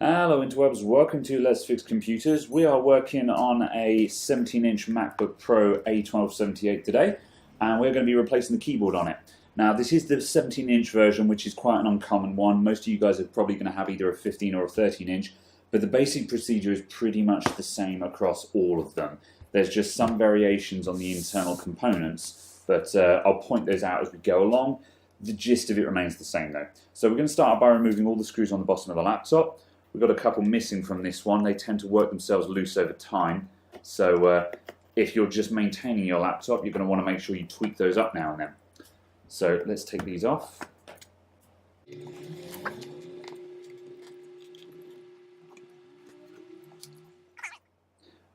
Hello interwebs, welcome to Let's Fix Computers. We are working on a 17-inch MacBook Pro A1278 today, and we're going to be replacing the keyboard on it. Now this is the 17-inch version, which is quite an uncommon one. Most of you guys are probably going to have either a 15 or a 13-inch, but the basic procedure is pretty much the same across all of them. There's just some variations on the internal components, but I'll point those out as we go along. The gist of it remains the same though. So we're going to start by removing all the screws on the bottom of the laptop. We've got a couple missing from this one. They tend to work themselves loose over time. So if you're just maintaining your laptop, you're going to want to make sure you tweak those up now and then. So let's take these off.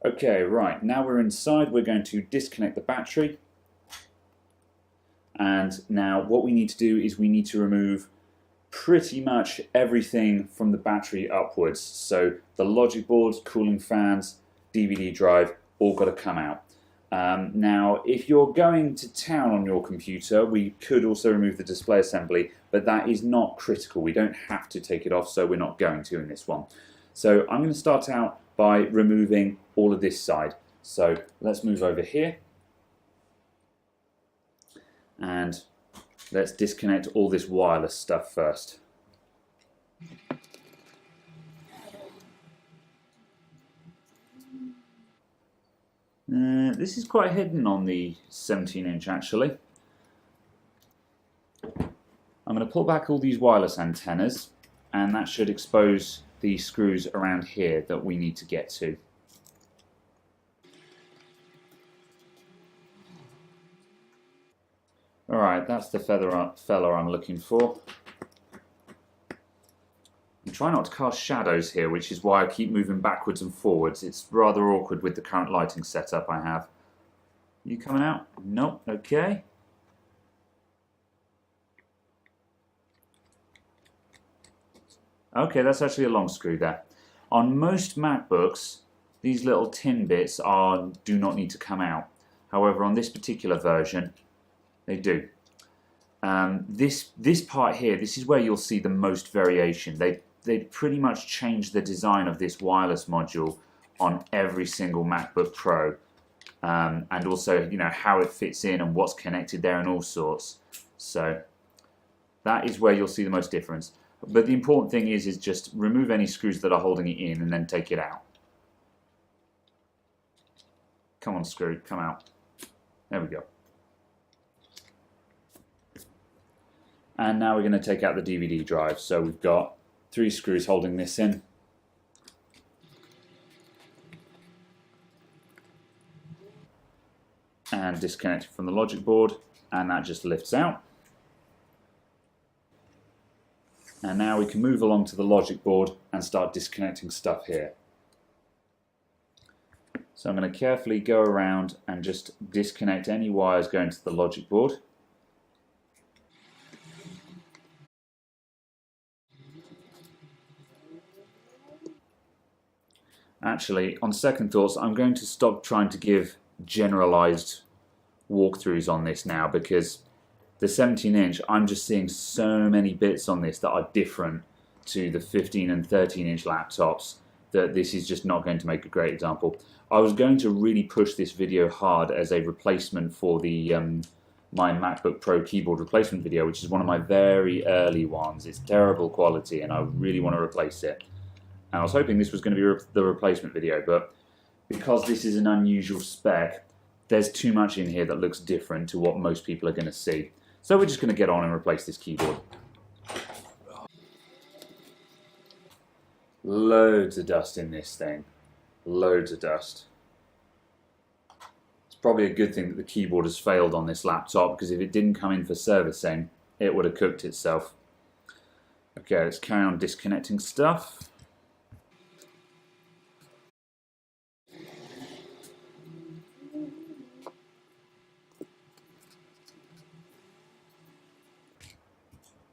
Okay, right, now we're inside, we're going to disconnect the battery. And now what we need to do is we need to remove pretty much everything from the battery upwards. So the logic boards, cooling fans, DVD drive, all got to come out. Now if you're going to town on your computer, we could also remove the display assembly, but that is not critical. We don't have to take it off, so we're not going to in this one. So I'm going to start out by removing all of this side. So let's move over here and let's disconnect all this wireless stuff first. This is quite hidden on the 17-inch actually. I'm going to pull back all these wireless antennas, and that should expose the screws around here that we need to get to. Alright, that's the fella I'm looking for. I'm trying not to cast shadows here, which is why I keep moving backwards and forwards. It's rather awkward with the current lighting setup I have. You coming out? Nope, okay. Okay, that's actually a long screw there. On most MacBooks, these little tin bits do not need to come out. However, on this particular version, they do. This part here, this is where you'll see the most variation. They pretty much changed the design of this wireless module on every single MacBook Pro, and also how it fits in and what's connected there and all sorts. So that is where you'll see the most difference. But the important thing is just remove any screws that are holding it in and then take it out. Come on, screw, come out. There we go. And now we're going to take out the DVD drive. So we've got 3 screws holding this in. And disconnect it from the logic board, and that just lifts out. And now we can move along to the logic board and start disconnecting stuff here. So I'm going to carefully go around and just disconnect any wires going to the logic board. Actually, on second thoughts, I'm going to stop trying to give generalized walkthroughs on this now, because the 17-inch, I'm just seeing so many bits on this that are different to the 15 and 13-inch laptops that this is just not going to make a great example. I was going to really push this video hard as a replacement for the my MacBook Pro keyboard replacement video, which is one of my very early ones. It's terrible quality and I really want to replace it. And I was hoping this was going to be the replacement video, but because this is an unusual spec, there's too much in here that looks different to what most people are going to see. So we're just going to get on and replace this keyboard. Loads of dust in this thing. Loads of dust. It's probably a good thing that the keyboard has failed on this laptop, because if it didn't come in for servicing, it would have cooked itself. Okay, let's carry on disconnecting stuff.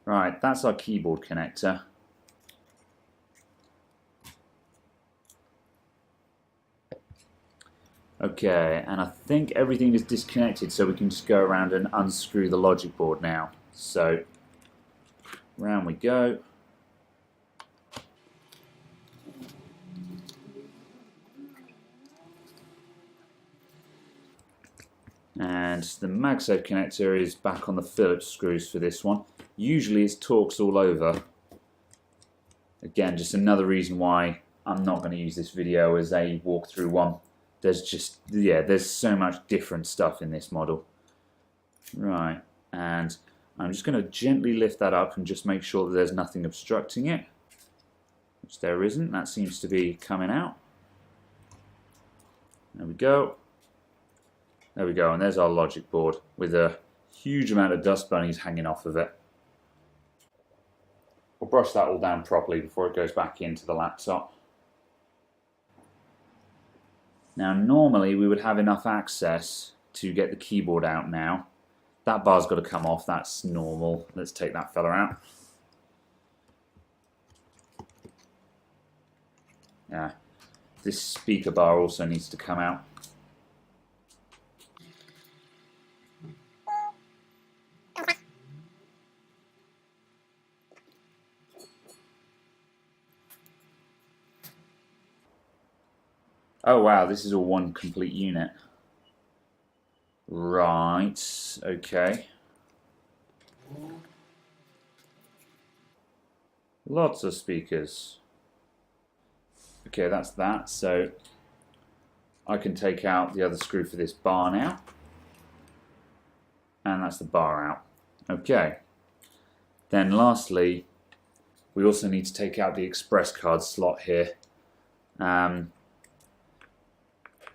Right, that's our keyboard connector. Okay, and I think everything is disconnected, so we can just go around and unscrew the logic board now. So, round we go. the MagSafe connector is back on the Phillips screws for this one. Usually it's Torx all over. Again, just another reason why I'm not going to use this video as a walkthrough one. There's just, yeah, there's so much different stuff in this model. Right, and I'm just going to gently lift that up and just make sure that there's nothing obstructing it, which there isn't. That seems to be coming out. There we go. There we go, and there's our logic board with a huge amount of dust bunnies hanging off of it. We'll brush that all down properly before it goes back into the laptop. Now normally we would have enough access to get the keyboard out now. That bar's got to come off, that's normal. Let's take that fella out. Yeah, this speaker bar also needs to come out. Oh wow, this is all one complete unit. Right, okay. Lots of speakers. Okay, that's that. So I can take out the other screw for this bar now. And that's the bar out. Okay. Then lastly, we also need to take out the express card slot here.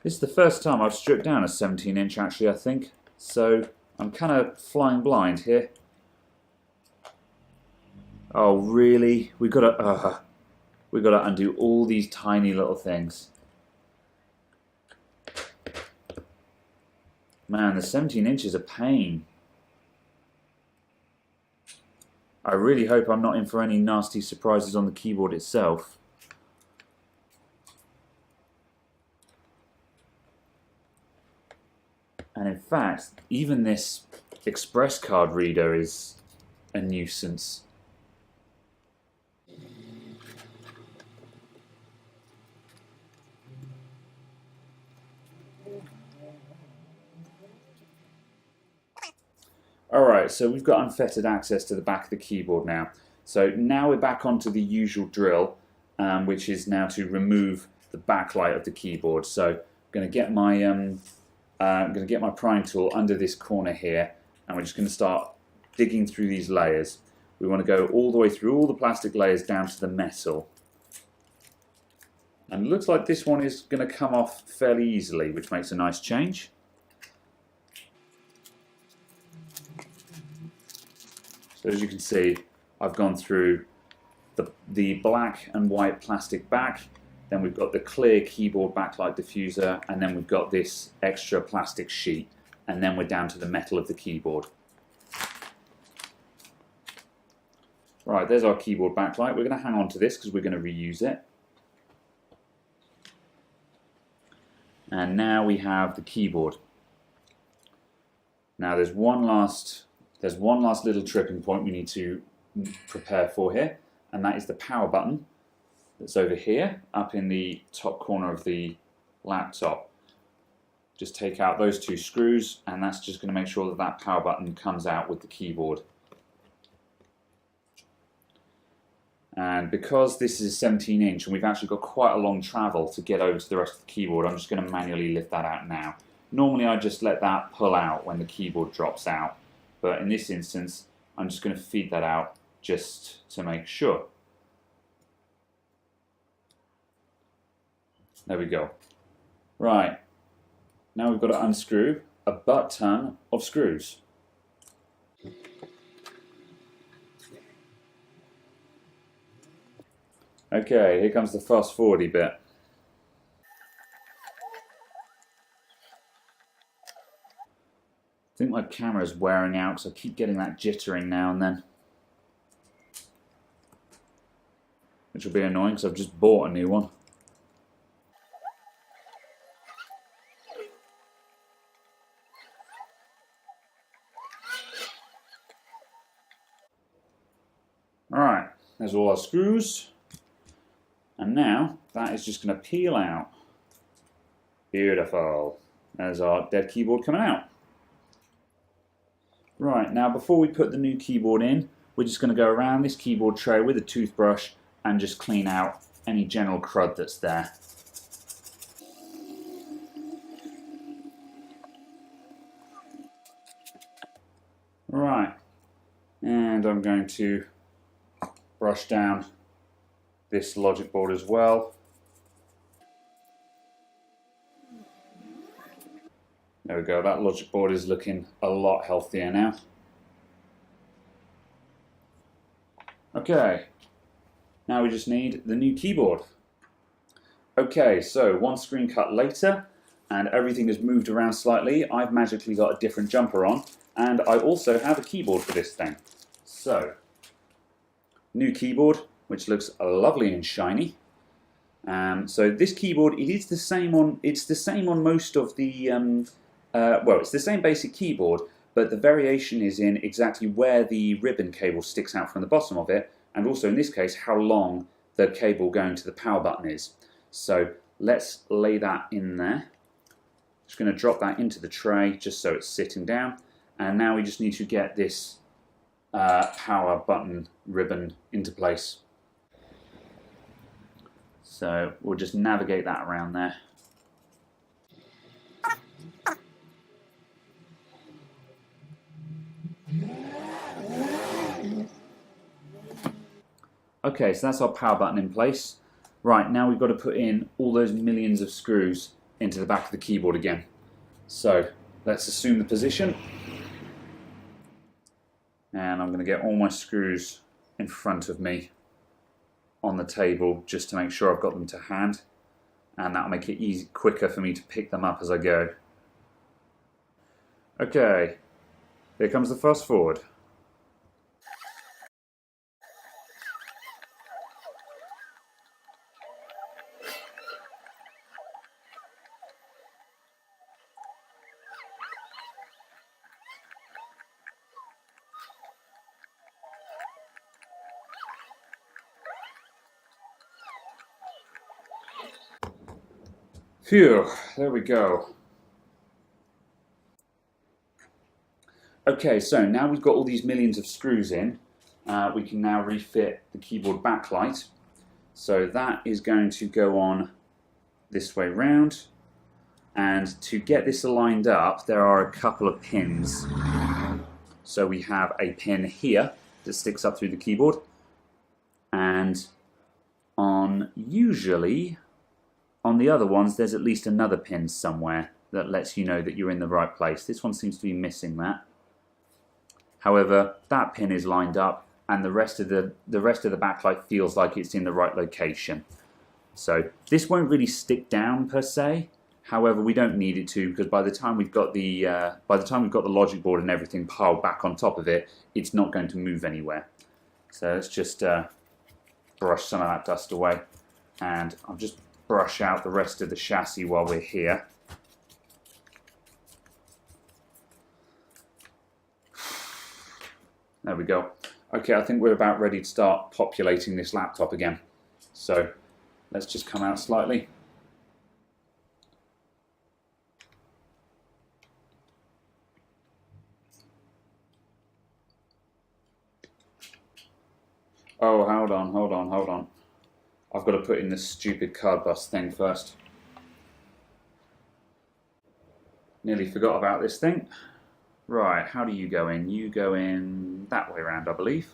This is the first time I've stripped down a 17-inch actually, I think. So I'm kind of flying blind here. Oh really? We've got to undo all these tiny little things. Man, the 17 inch is a pain. I really hope I'm not in for any nasty surprises on the keyboard itself. And in fact, even this express card reader is a nuisance. Alright, so we've got unfettered access to the back of the keyboard now. So now we're back onto the usual drill, which is now to remove the backlight of the keyboard. So I'm going to get my prying tool under this corner here, and we're just going to start digging through these layers. We want to go all the way through all the plastic layers down to the metal. And it looks like this one is going to come off fairly easily, which makes a nice change. So as you can see, I've gone through the black and white plastic back, then we've got the clear keyboard backlight diffuser, and then we've got this extra plastic sheet, and then we're down to the metal of the keyboard. Right, there's our keyboard backlight. We're going to hang on to this because we're going to reuse it. And now we have the keyboard. Now there's one last little tripping point we need to prepare for here, and that is the power button that's over here, up in the top corner of the laptop. Just take out those two screws, and that's just going to make sure that that power button comes out with the keyboard. And because this is 17 inch and we've actually got quite a long travel to get over to the rest of the keyboard, I'm just going to manually lift that out now. Normally I just let that pull out when the keyboard drops out, but in this instance I'm just going to feed that out just to make sure. There we go. Right, now we've got to unscrew a butt-ton of screws. Okay, here comes the fast-forward-y bit. I think my camera's wearing out because I keep getting that jittering now and then. Which will be annoying because I've just bought a new one. Alright, there's all our screws. And now that is just going to peel out. Beautiful. There's our dead keyboard coming out. Right, now before we put the new keyboard in, we're just going to go around this keyboard tray with a toothbrush and just clean out any general crud that's there. Right, and I'm going to brush down this logic board as well. There we go, that logic board is looking a lot healthier now. Okay, now we just need the new keyboard. Okay, so one screen cut later, and everything has moved around slightly. I've magically got a different jumper on, and I also have a keyboard for this thing. So, new keyboard, which looks lovely and shiny. So this keyboard, it's the same on most of the, well, it's the same basic keyboard, but the variation is in exactly where the ribbon cable sticks out from the bottom of it, and also in this case, how long the cable going to the power button is. So let's lay that in there. Just going to drop that into the tray just so it's sitting down, and now we just need to get this power button ribbon into place. So we'll just navigate that around there. Okay, so that's our power button in place. Right, now we've got to put in all those millions of screws into the back of the keyboard again. So let's assume the position. And I'm going to get all my screws in front of me on the table just to make sure I've got them to hand. And that'll make it quicker for me to pick them up as I go. Okay, here comes the fast forward. Phew, there we go. Okay, so now we've got all these millions of screws in, we can now refit the keyboard backlight. So that is going to go on this way round, and to get this aligned up there are a couple of pins. So we have a pin here that sticks up through the keyboard, and usually on the other ones there's at least another pin somewhere that lets you know that you're in the right place. This one seems to be missing that. However, that pin is lined up, and the rest of the backlight feels like it's in the right location. So this won't really stick down per se. However, we don't need it to, because by the time we've got the logic board and everything piled back on top of it, it's not going to move anywhere. So let's just brush some of that dust away, and I'll just brush out the rest of the chassis while we're here. There we go. Okay, I think we're about ready to start populating this laptop again. So let's just come out slightly. Oh, hold on. I've got to put in this stupid card bus thing first. Nearly forgot about this thing. Right, how do you go in? You go in that way around, I believe.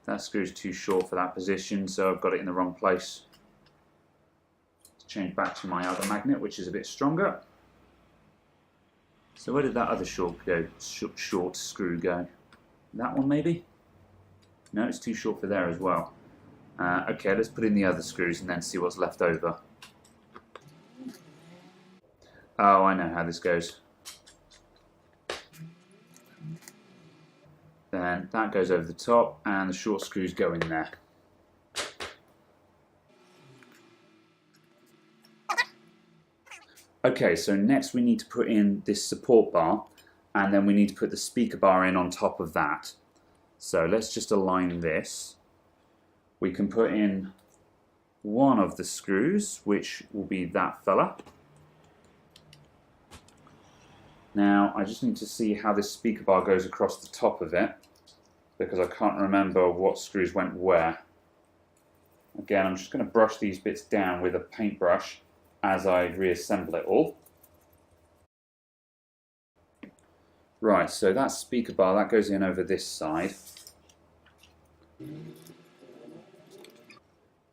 That screw's too short for that position, so I've got it in the wrong place. Let's change back to my other magnet, which is a bit stronger. So where did that other short screw go? That one maybe? No, it's too short for there as well. Okay, let's put in the other screws and then see what's left over. Oh, I know how this goes. Then that goes over the top and the short screws go in there. Okay, so next we need to put in this support bar, and then we need to put the speaker bar in on top of that. So let's just align this. We can put in one of the screws, which will be that fella. Now I just need to see how this speaker bar goes across the top of it, because I can't remember what screws went where. Again, I'm just going to brush these bits down with a paintbrush as I reassemble it all. Right, so that speaker bar, that goes in over this side.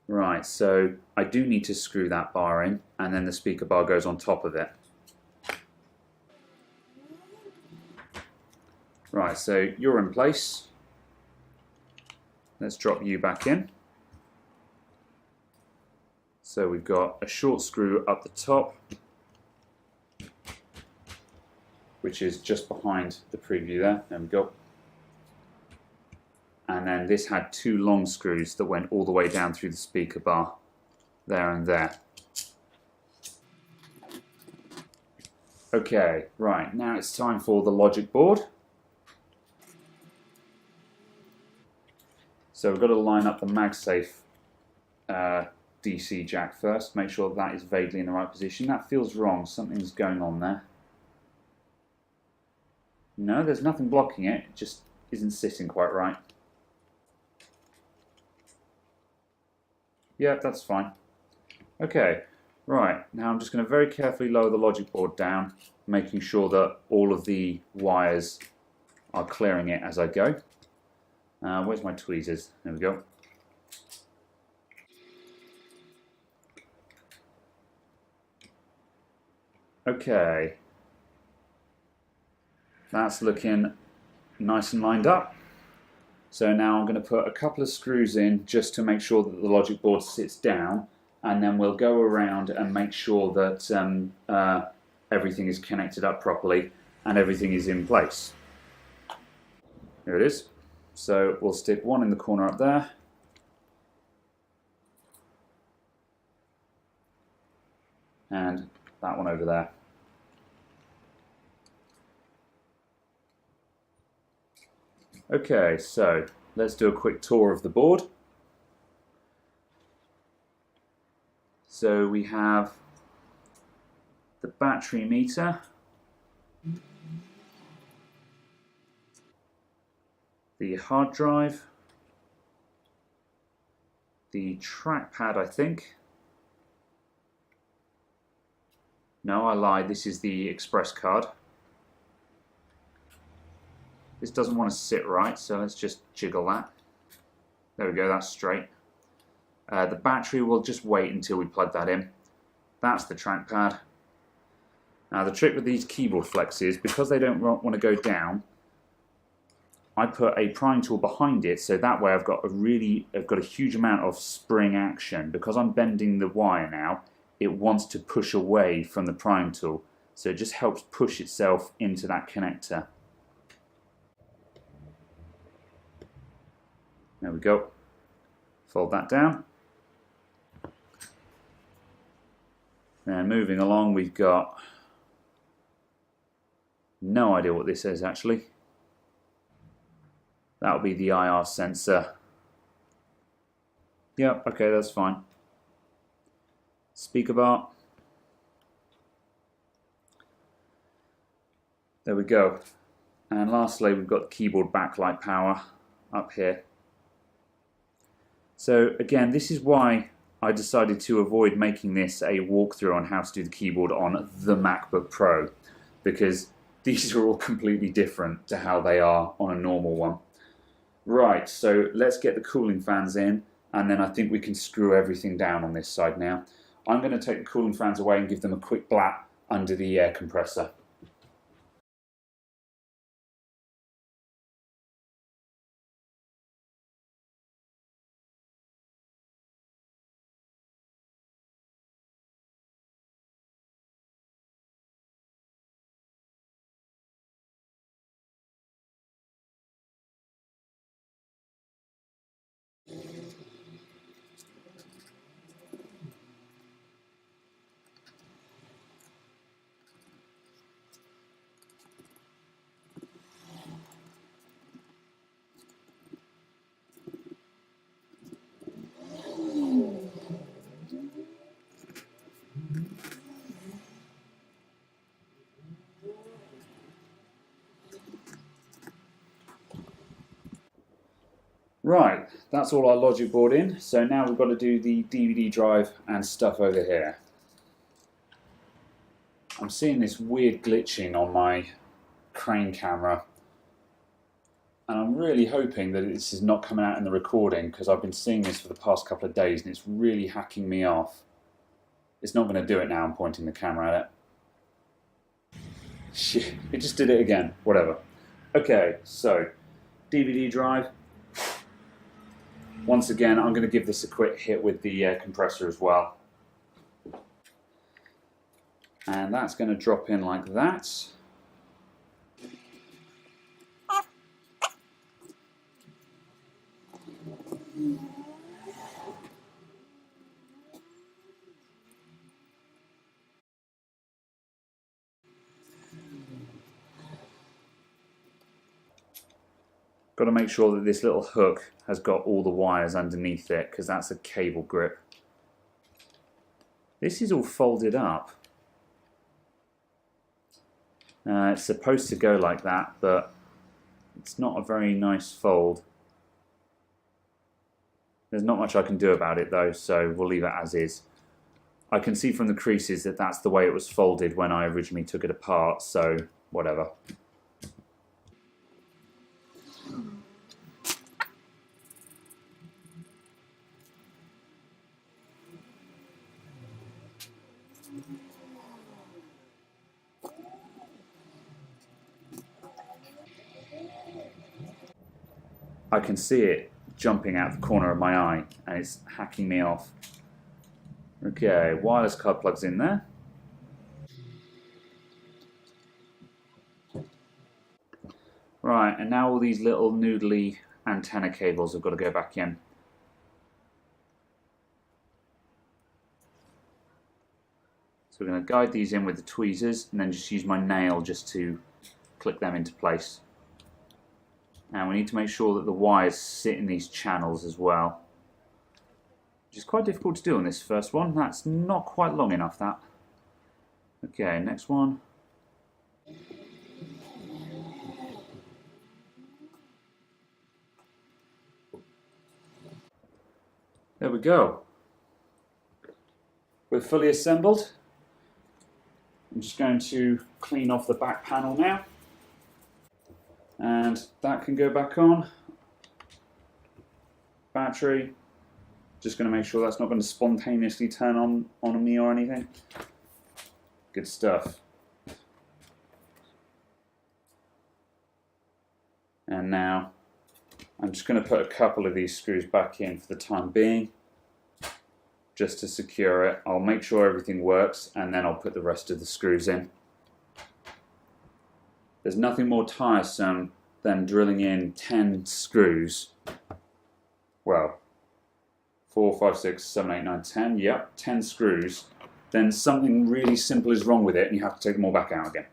Right, so I do need to screw that bar in, and then the speaker bar goes on top of it. Right, so you're in place. Let's drop you back in. So we've got a short screw up the top, which is just behind the preview there. There we go. And then this had two long screws that went all the way down through the speaker bar, there and there. Okay, right, now it's time for the logic board. So we've got to line up the MagSafe DC jack first, make sure that is vaguely in the right position. That feels wrong, something's going on there. No, there's nothing blocking it, it just isn't sitting quite right. Yeah, that's fine. Okay, right, now I'm just going to very carefully lower the logic board down, making sure that all of the wires are clearing it as I go. Where's my tweezers? There we go. Okay, that's looking nice and lined up. So now I'm going to put a couple of screws in just to make sure that the logic board sits down, and then we'll go around and make sure that everything is connected up properly and everything is in place. Here it is. So we'll stick one in the corner up there. And that one over there. Okay, so let's do a quick tour of the board. So we have the battery meter, the hard drive, the trackpad, I think. No, I lied, this is the express card. This doesn't want to sit right, so let's just jiggle that. There we go, that's straight. The battery will just wait until we plug that in. That's the trackpad. Now the trick with these keyboard flexes, because they don't want to go down, I put a prying tool behind it, so that way I've got a huge amount of spring action. Because I'm bending the wire now, it wants to push away from the prying tool, so it just helps push itself into that connector. There we go. Fold that down. Now moving along, we've got no idea what this is actually. That'll be the IR sensor. Yep, okay, that's fine. Speaker bar. There we go. And lastly, we've got the keyboard backlight power up here. So again, this is why I decided to avoid making this a walkthrough on how to do the keyboard on the MacBook Pro, because these are all completely different to how they are on a normal one. Right, so let's get the cooling fans in, and then I think we can screw everything down on this side now. I'm going to take the cooling fans away and give them a quick blap under the air compressor. Right, that's all our logic board in, so now we've got to do the DVD drive and stuff over here. I'm seeing this weird glitching on my crane camera, and I'm really hoping that this is not coming out in the recording, because I've been seeing this for the past couple of days and it's really hacking me off. It's not going to do it now I'm pointing the camera at it. Shit, it just did it again. Whatever. Okay, so DVD drive. Once again, I'm going to give this a quick hit with the compressor as well. And that's going to drop in like that. Got to make sure that this little hook has got all the wires underneath it, because that's a cable grip. This is all folded up. It's supposed to go like that, but it's not a very nice fold. There's not much I can do about it though, so we'll leave it as is. I can see from the creases that that's the way it was folded when I originally took it apart, so whatever. I can see it jumping out the corner of my eye and it's hacking me off. Okay, wireless card plugs in there. Right, and now all these little noodly antenna cables have got to go back in. So we're going to guide these in with the tweezers and then just use my nail just to click them into place. And we need to make sure that the wires sit in these channels as well, which is quite difficult to do on this first one. That's not quite long enough, that. Okay, next one. There we go. We're fully assembled. I'm just going to clean off the back panel now. And that can go back on. Battery. Just going to make sure that's not going to spontaneously turn on me or anything. Good stuff. And now I'm just going to put a couple of these screws back in for the time being, just to secure it. I'll make sure everything works and then I'll put the rest of the screws in. There's nothing more tiresome than drilling in 10 screws. Well, 4, 5, 6, 7, 8, 9, 10. Yep, 10 screws. Then something really simple is wrong with it and you have to take them all back out again.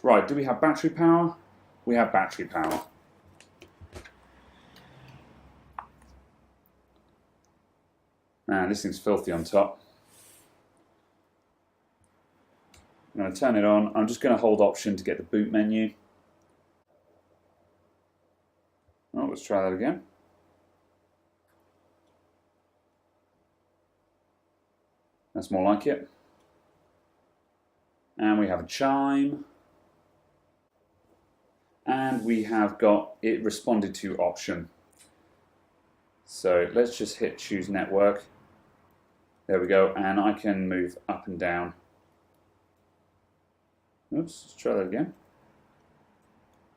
Right, do we have battery power? We have battery power. Man, this thing's filthy on top. I'm going to turn it on. I'm just going to hold Option to get the boot menu. Oh, let's try that again. That's more like it. And we have a chime. And we have got it responded to Option. So let's just hit Choose Network. There we go, and I can move up and down. Oops, let's try that again.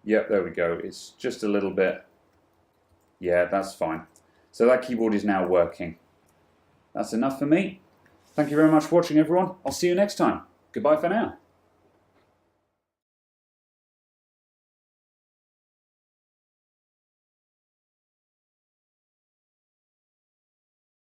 Yep, there we go. It's just a little bit. Yeah, that's fine. So that keyboard is now working. That's enough for me. Thank you very much for watching, everyone. I'll see you next time. Goodbye for now.